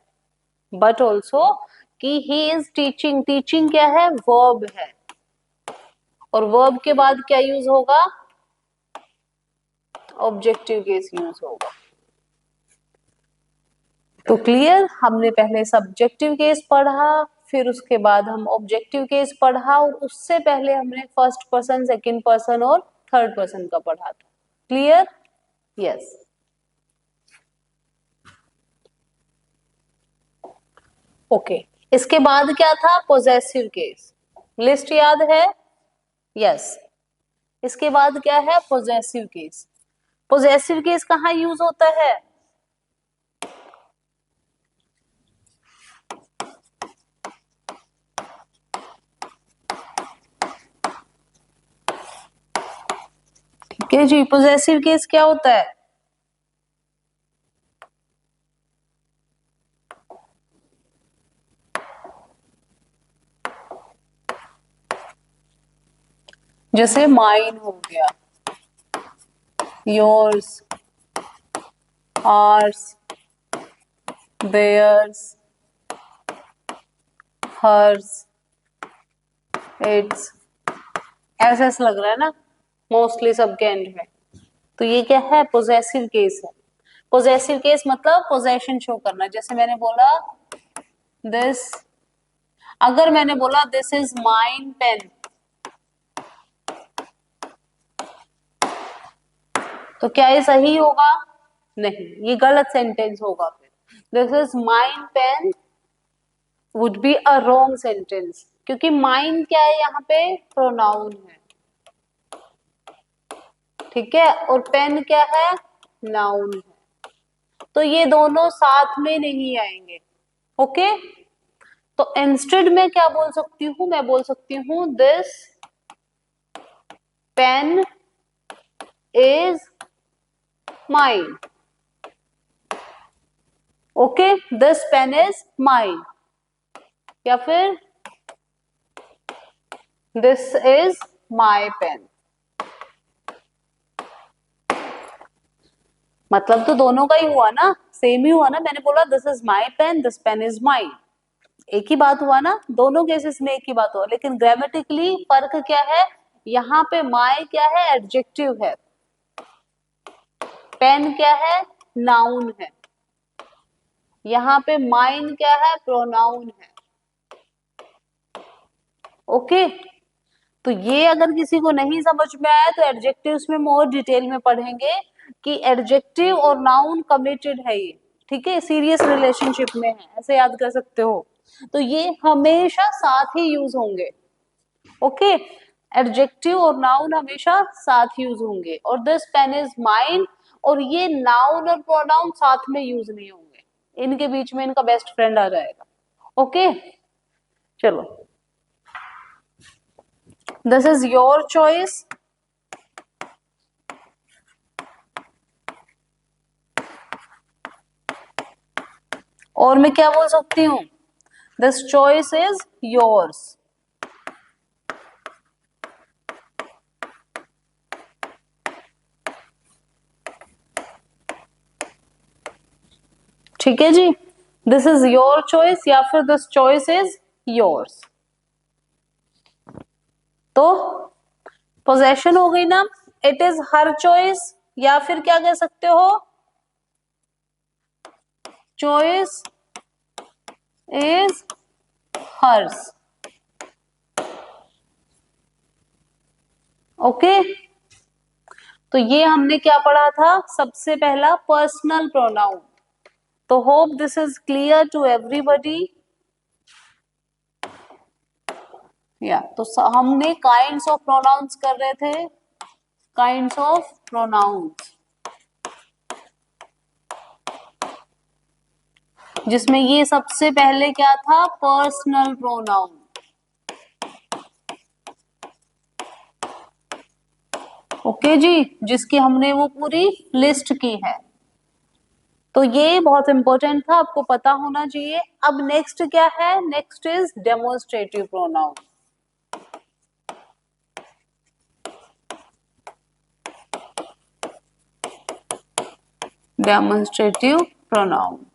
बट ऑल्सो कि ही इज टीचिंग। टीचिंग क्या है, वर्ब है, और वर्ब के बाद क्या यूज होगा, ऑब्जेक्टिव केस यूज होगा। तो क्लियर, हमने पहले सब्जेक्टिव केस पढ़ा, फिर उसके बाद हम ऑब्जेक्टिव केस पढ़ा, और उससे पहले हमने फर्स्ट पर्सन, सेकंड पर्सन और थर्ड पर्सन का पढ़ा था। क्लियर? यस। ओके, इसके बाद क्या था, पोजेसिव केस। लिस्ट याद है? यस। इसके बाद क्या है, पोजेसिव केस। पोजेसिव केस कहाँ यूज होता है, ठीक है जी, पोजेसिव केस क्या होता है, जैसे माइन हो गया, yours, ours, theirs, hers, its, ऐसा ऐसा लग रहा है ना मोस्टली सबके एंड में। तो ये क्या है? पोजेसिव केस है। पोजेसिव केस मतलब पोजेशन शो करना। जैसे मैंने बोला दिस, अगर मैंने बोला दिस इज माइन पेन, तो क्या ये सही होगा? नहीं, ये गलत सेंटेंस होगा। फिर this is mine pen would be a wrong sentence, क्योंकि माइन क्या है यहाँ पे? प्रोनाउन है, ठीक है, और पेन क्या है? नाउन है। तो ये दोनों साथ में नहीं आएंगे। ओके, तो इंस्टेड में क्या बोल सकती हूँ? मैं बोल सकती हूँ this pen is mine. Okay, this pen is mine, या फिर दिस इज माई पेन। मतलब तो दोनों का ही हुआ ना, सेम ही हुआ ना। मैंने बोला this is my pen, this pen is mine, एक ही बात हुआ ना, दोनों केसेस में एक ही बात हुआ। लेकिन ग्रामेटिकली फर्क क्या है? यहाँ पे माई क्या है? एडजेक्टिव है, पेन क्या है? नाउन है। यहाँ पे माइन क्या है? प्रोनाउन है। ओके, तो ये अगर किसी को नहीं समझ में आया तो एडजेक्टिव्स में हम और डिटेल में पढ़ेंगे कि एडजेक्टिव और नाउन कमिटेड है ये, ठीक है, सीरियस रिलेशनशिप में है, ऐसे याद कर सकते हो। तो ये हमेशा साथ ही यूज होंगे। ओके, एडजेक्टिव और नाउन हमेशा साथ यूज होंगे। और दिस पेन इज माइन, और ये नाउन और प्रोनाउन साथ में यूज नहीं होंगे, इनके बीच में इनका बेस्ट फ्रेंड आ जाएगा। ओके, चलो, दिस इज योर चॉइस। और मैं क्या बोल सकती हूँ? This choice is yours. ठीक है जी, दिस इज योर चॉइस या फिर दिस चॉइस इज योर्स। तो पोजेशन हो गई ना, इट इज हर चॉइस, या फिर क्या कह सकते हो? Choice is hers. ओके, तो ये हमने क्या पढ़ा था? सबसे पहला पर्सनल प्रोनाउन। तो hope this is clear to everybody. या तो हमने काइंड्स ऑफ प्रोनाउंस कर रहे थे, काइंड्स ऑफ प्रोनाउंस, जिसमें ये सबसे पहले क्या था? Personal pronoun. ओके जी, जिसकी हमने वो पूरी लिस्ट की है। तो ये बहुत इंपॉर्टेंट था, आपको पता होना चाहिए। अब नेक्स्ट क्या है? Next is demonstrative pronoun. Demonstrative pronoun.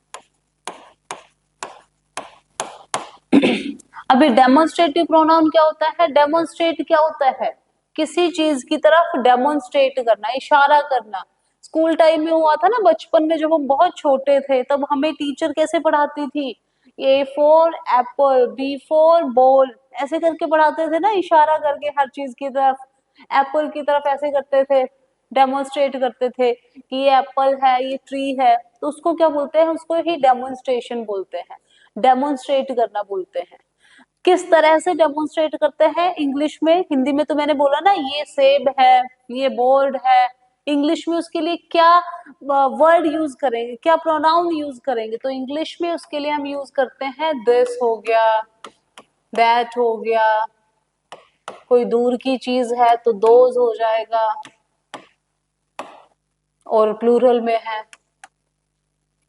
अभी डेमोन्स्ट्रेटिव प्रोनाउन क्या होता है? डेमोन्स्ट्रेट क्या होता है? किसी चीज की तरफ डेमोन्स्ट्रेट करना, इशारा करना। स्कूल टाइम में हुआ था ना, बचपन में जब हम बहुत छोटे थे तब हमें टीचर कैसे पढ़ाती थी? A for apple, B for ball, ऐसे करके पढ़ाते थे ना, इशारा करके हर चीज की तरफ। एप्पल की तरफ ऐसे करते थे, डेमोन्स्ट्रेट करते थे कि ये एप्पल है, ये ट्री है। तो उसको क्या बोलते हैं? उसको ही डेमोन्स्ट्रेशन बोलते हैं, डेमोन्स्ट्रेट करना बोलते हैं। किस तरह से डेमोन्स्ट्रेट करते हैं इंग्लिश में? हिंदी में तो मैंने बोला ना, ये सेब है, ये बोर्ड है। इंग्लिश में उसके लिए क्या वर्ड यूज करेंगे, क्या प्रोनाउन यूज करेंगे? तो इंग्लिश में उसके लिए हम यूज करते हैं दिस हो गया, दैट हो गया, कोई दूर की चीज है तो दोज हो जाएगा, और प्लूरल में है,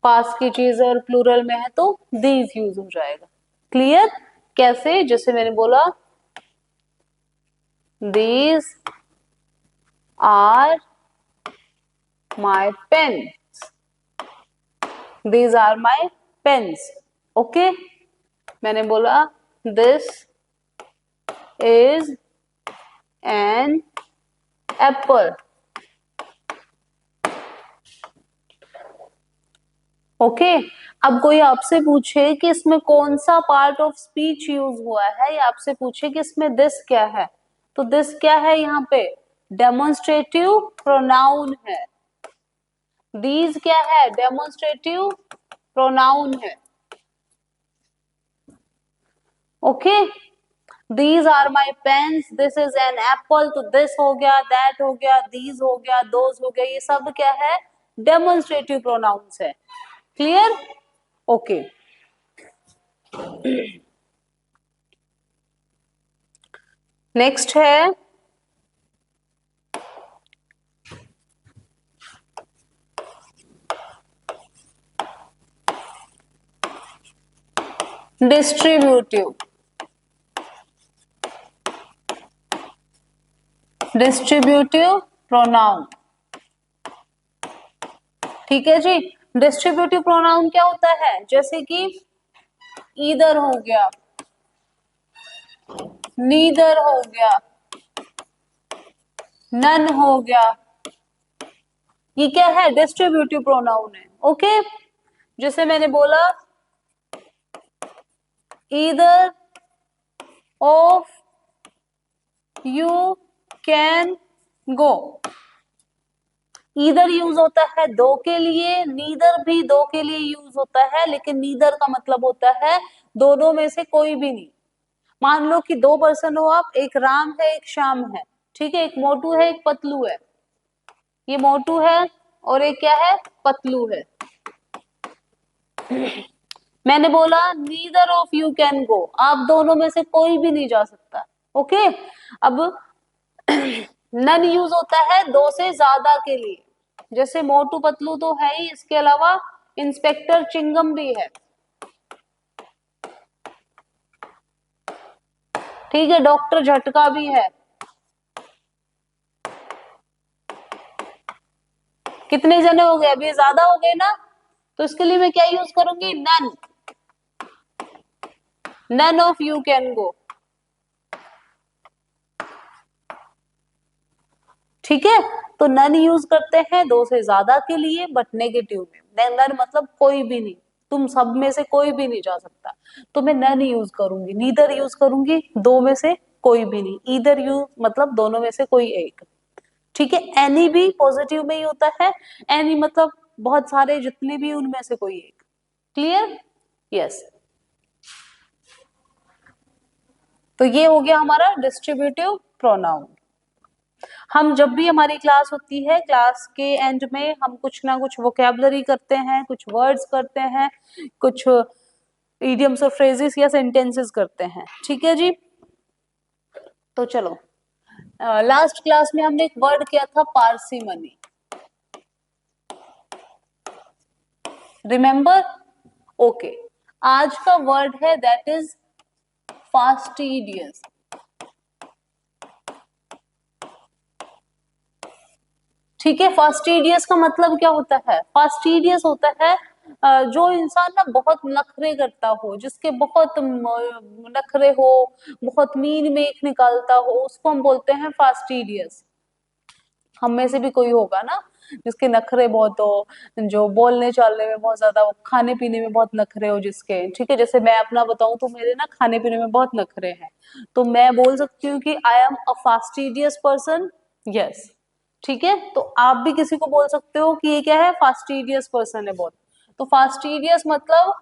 पास की चीज है और प्लूरल में है तो दीज यूज हो जाएगा। क्लियर? कैसे? जैसे मैंने बोला these are my pens, these are my pens। Okay, मैंने बोला this is an Apple. Okay, अब कोई आपसे पूछे कि इसमें कौन सा पार्ट ऑफ स्पीच यूज हुआ है, या आपसे पूछे कि इसमें दिस क्या है, तो दिस क्या है यहाँ पे? डेमोन्स्ट्रेटिव प्रोनाउन है। दीज क्या है? डेमोन्स्ट्रेटिव प्रोनाउन है। Okay, these are my pens, this is an apple, तो दिस हो गया, दैट हो गया, दीज हो गया, दोज हो गया, ये सब क्या है? डेमोन्स्ट्रेटिव प्रोनाउंस है। क्लियर? ओके, नेक्स्ट है डिस्ट्रीब्यूटिव। डिस्ट्रीब्यूटिव प्रोनाउन, ठीक है जी। डिस्ट्रीब्यूटिव प्रोनाउन क्या होता है? जैसे कि ईदर हो गया, नीदर हो गया, नन हो गया, ये क्या है? डिस्ट्रीब्यूटिव प्रोनाउन है। ओके, जैसे मैंने बोला either of you can go. Either use होता है दो के लिए, नीदर भी दो के लिए यूज होता है, लेकिन नीदर का मतलब होता है दोनों में से कोई भी नहीं। मान लो कि दो पर्सन हो आप, एक राम है एक श्याम है, ठीक है, एक मोटू है एक पतलू है, ये मोटू है और एक क्या है? पतलू है। मैंने बोला नीदर ऑफ यू कैन गो, आप दोनों में से कोई भी नहीं जा सकता। ओके, अब नन यूज होता है दो से ज्यादा के लिए, जैसे मोटू पतलू तो है ही, इसके अलावा इंस्पेक्टर चिंगम भी है, ठीक है, डॉक्टर झटका भी है। कितने जने हो गए? अभी ज्यादा हो गए ना, तो इसके लिए मैं क्या यूज करूंगी? None. None of you can go, ठीक है। तो नन यूज करते हैं दो से ज्यादा के लिए, बट नेगेटिव में। नन मतलब कोई भी नहीं, तुम सब में से कोई भी नहीं जा सकता, तो मैं नन यूज करूंगी। नीदर यूज करूंगी दो में से कोई भी नहीं, ईदर यूज मतलब दोनों में से कोई एक, ठीक है। एनी भी पॉजिटिव में ही होता है, एनी मतलब बहुत सारे, जितने भी उनमें से कोई एक। क्लियर? यस। तो ये हो गया हमारा डिस्ट्रीब्यूटिव प्रोनाउन। हम जब भी हमारी क्लास होती है, क्लास के एंड में हम कुछ ना कुछ वोकेबलरी करते हैं, कुछ वर्ड्स करते हैं, कुछ इडियम्स और फ्रेजेस या सेंटेंसेस करते हैं, ठीक है जी। तो चलो, लास्ट क्लास में हमने एक वर्ड किया था पार्सिमनी, रिमेम्बर? ओके, आज का वर्ड है दैट इज फास्टिडियस। ठीक है, फास्टिडियस का मतलब क्या होता है? फास्टिडियस होता है जो इंसान ना बहुत नखरे करता हो, जिसके बहुत नखरे हो, बहुत मीन मेख निकालता हो, उसको हम बोलते हैं फास्टिडियस। हम में से भी कोई होगा ना जिसके नखरे बहुत हो, जो बोलने चालने में बहुत ज्यादा हो, खाने पीने में बहुत नखरे हो जिसके, ठीक है। जैसे मैं अपना बताऊं तो मेरे ना खाने पीने में बहुत नखरे हैं, तो मैं बोल सकती हूँ कि I am a fastidious person. Yes, ठीक है। तो आप भी किसी को बोल सकते हो कि ये क्या है? फास्टिडियस पर्सन है बहुत। तो फास्टिडियस मतलब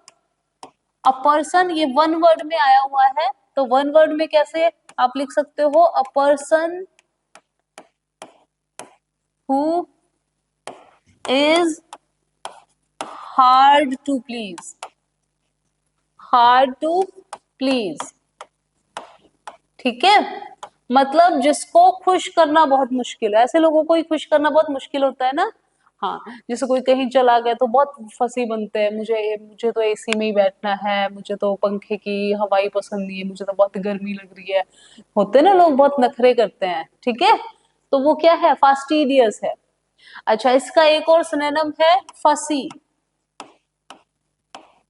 अ पर्सन, ये वन वर्ड में आया हुआ है, तो वन वर्ड में कैसे आप लिख सकते हो? A person who is hard to please. Hard to please, ठीक है, मतलब जिसको खुश करना बहुत मुश्किल है। ऐसे लोगों को ही खुश करना बहुत मुश्किल होता है ना। हाँ, जैसे कोई कहीं चला गया तो बहुत फसी बनते हैं, मुझे मुझे तो एसी में ही बैठना है, मुझे तो पंखे की हवाई पसंद नहीं है, मुझे तो बहुत गर्मी लग रही है। होते हैं ना लोग, बहुत नखरे करते हैं, ठीक है। तो वो क्या है? फास्टिडियस है। अच्छा, इसका एक और सिनोनिम है फसी।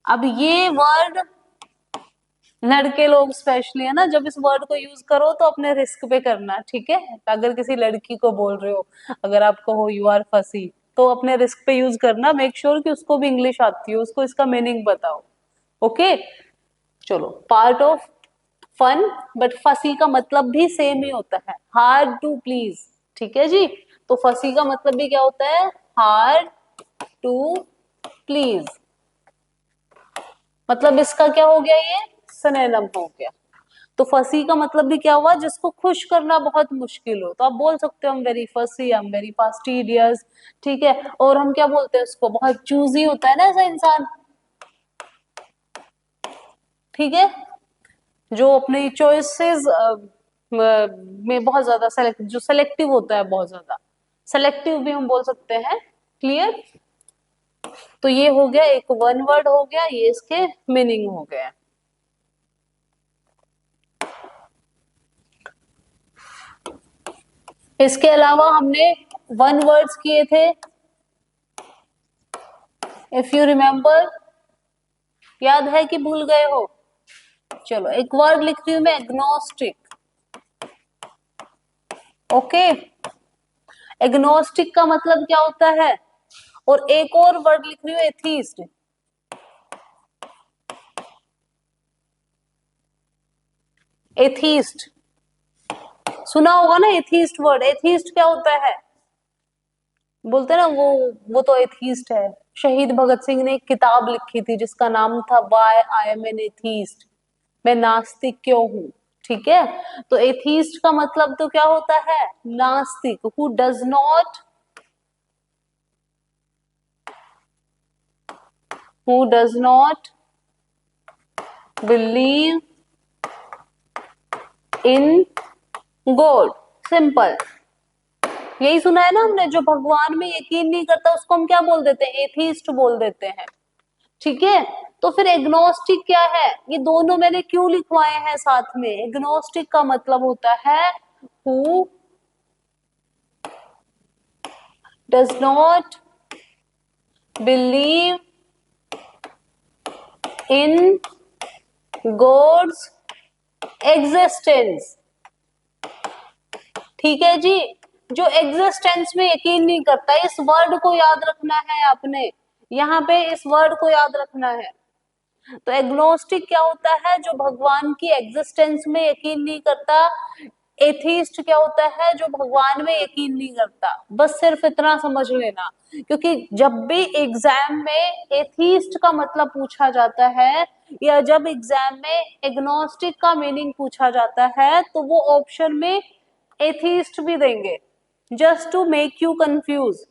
अब ये वर्ड लड़के लोग स्पेशली है ना, जब इस वर्ड को यूज करो तो अपने रिस्क पे करना, ठीक है। अगर किसी लड़की को बोल रहे हो, अगर आपको हो यू आर फसी, तो अपने रिस्क पे यूज करना, मेक श्योर कि उसको भी इंग्लिश आती है, उसको इसका मीनिंग बताओ। ओके, चलो, पार्ट ऑफ फन, बट फसी का मतलब भी सेम ही होता है, हार्ड टू प्लीज, ठीक है जी। तो फसी का मतलब भी क्या होता है, हार्ड टू प्लीज। मतलब इसका क्या हो गया, ये सिनोनिम हो गया। तो फसी का मतलब भी क्या हुआ, जिसको खुश करना बहुत मुश्किल हो, तो आप बोल सकते हो, हम वेरी फसी, हम वेरी फास्टिडियस, ठीक है। और हम क्या बोलते हैं उसको, बहुत चूजी होता है ना ऐसा इंसान, ठीक है, जो अपनी चॉइसेस में बहुत ज्यादा सेलेक्ट, जो सेलेक्टिव होता है, बहुत ज्यादा सेलेक्टिव भी हम बोल सकते हैं। क्लियर। तो ये हो गया, एक वन वर्ड हो गया, ये इसके मीनिंग हो गया। इसके अलावा हमने वन वर्ड्स किए थे, इफ यू रिमेम्बर, याद है कि भूल गए हो। चलो, एक वर्ड लिख रही हूं मैं, एग्नोस्टिक। ओके, एग्नोस्टिक का मतलब क्या होता है, और एक और वर्ड लिख रही हूं, एथीस्ट। एथीस्ट सुना होगा ना, एथीस्ट वर्ड, एथीस्ट क्या होता है, बोलते हैं ना वो तो एथीस्ट है। शहीद भगत सिंह ने एक किताब लिखी थी जिसका नाम था why I am an atheist, मैं नास्तिक क्यों हूं, ठीक है। तो एथीस्ट का मतलब तो क्या होता है, नास्तिक, who does not, who does not believe in God, simple. यही सुना है ना हमने, जो भगवान में यकीन नहीं करता उसको हम क्या बोल देते हैं, एथीस्ट बोल देते हैं, ठीक है। तो फिर एग्नोस्टिक क्या है, ये दोनों मैंने क्यों लिखवाए हैं साथ में। एग्नोस्टिक का मतलब होता है who does not believe in god's existence, ठीक है जी। जो एग्जिस्टेंस में यकीन नहीं करता, इस वर्ड को याद रखना है आपने, यहाँ पे इस वर्ड को याद रखना है। तो एग्नोस्टिक क्या होता है, जो भगवान की एग्जिस्टेंस में यकीन नहीं करता। एथीस्ट क्या होता है, जो भगवान में यकीन नहीं करता। बस सिर्फ इतना समझ लेना, क्योंकि जब भी एग्जाम में एथीस्ट का मतलब पूछा जाता है, या जब एग्जाम में एग्नोस्टिक का मीनिंग पूछा जाता है, तो वो ऑप्शन में एथीस्ट भी देंगे, just to make you confuse.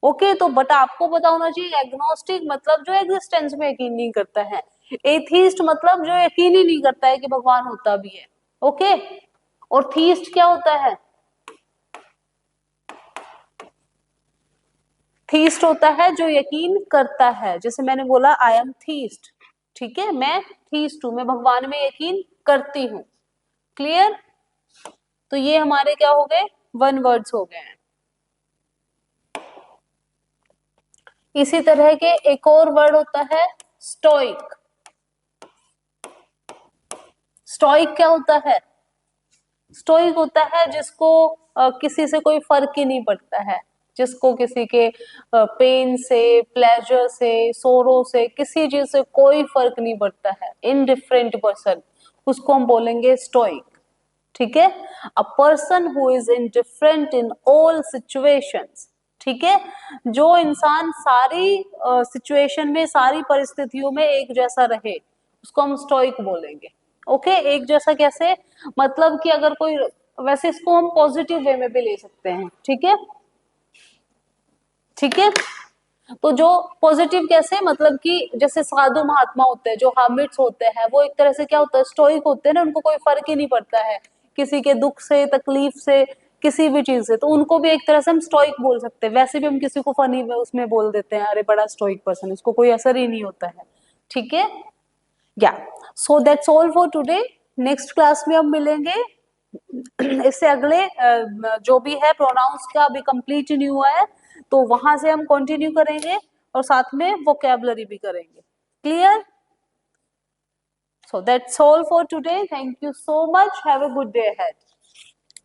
Okay, तो बट आपको पता होना चाहिए, एग्नोस्टिक मतलब जो एग्जिस्टेंस में यकीन नहीं करता है, एथीस्ट मतलब जो यकीन ही नहीं करता है कि भगवान होता भी है। ओके, और थीस्ट क्या होता है, थीस्ट होता है जो यकीन करता है, जैसे मैंने बोला आई एम थीस्ट, ठीक है, मैं थीस्ट हूं, मैं भगवान में यकीन करती हूँ। क्लियर। तो ये हमारे क्या हो गए, वन वर्ड्स हो गए हैं। इसी तरह के एक और वर्ड होता है स्टोइक। स्टोइक क्या होता है, स्टोइक होता है जिसको किसी से कोई फर्क ही नहीं पड़ता है, जिसको किसी के पेन से, प्लेजर से, सोरो से, किसी चीज से कोई फर्क नहीं पड़ता है, इनडिफरेंट पर्सन, उसको हम बोलेंगे स्टोइक, ठीक है। अ person who is indifferent in all situations, ठीक है, जो इंसान सारी सिचुएशन में, सारी परिस्थितियों में एक जैसा रहे, उसको हम स्टोइक बोलेंगे। ओके, एक जैसा कैसे, मतलब कि अगर कोई, वैसे इसको हम पॉजिटिव वे में भी ले सकते हैं, ठीक है, ठीक है। तो जो पॉजिटिव कैसे, मतलब कि जैसे साधु महात्मा होते हैं, जो हार्मिट्स होते हैं, वो एक तरह से क्या होता है, स्टोइक होते हैं ना, उनको कोई फर्क ही नहीं पड़ता है किसी के दुख से, तकलीफ से, किसी भी चीज से, तो उनको भी एक तरह से हम स्टोइक बोल सकते हैं। वैसे भी हम किसी को फनी में उसमें बोल देते हैं, अरे बड़ा स्टोइक पर्सन, इसको कोई असर ही नहीं होता है, ठीक है। या, so that's all for today. Next class में हम मिलेंगे। इससे अगले जो भी है प्रोनाउंस का अभी कंप्लीट नहीं हुआ है, तो वहां से हम कंटिन्यू करेंगे, और साथ में वोकैबुलरी भी करेंगे। Clear. So that's all for today. Thank you so much. Have a good day ahead.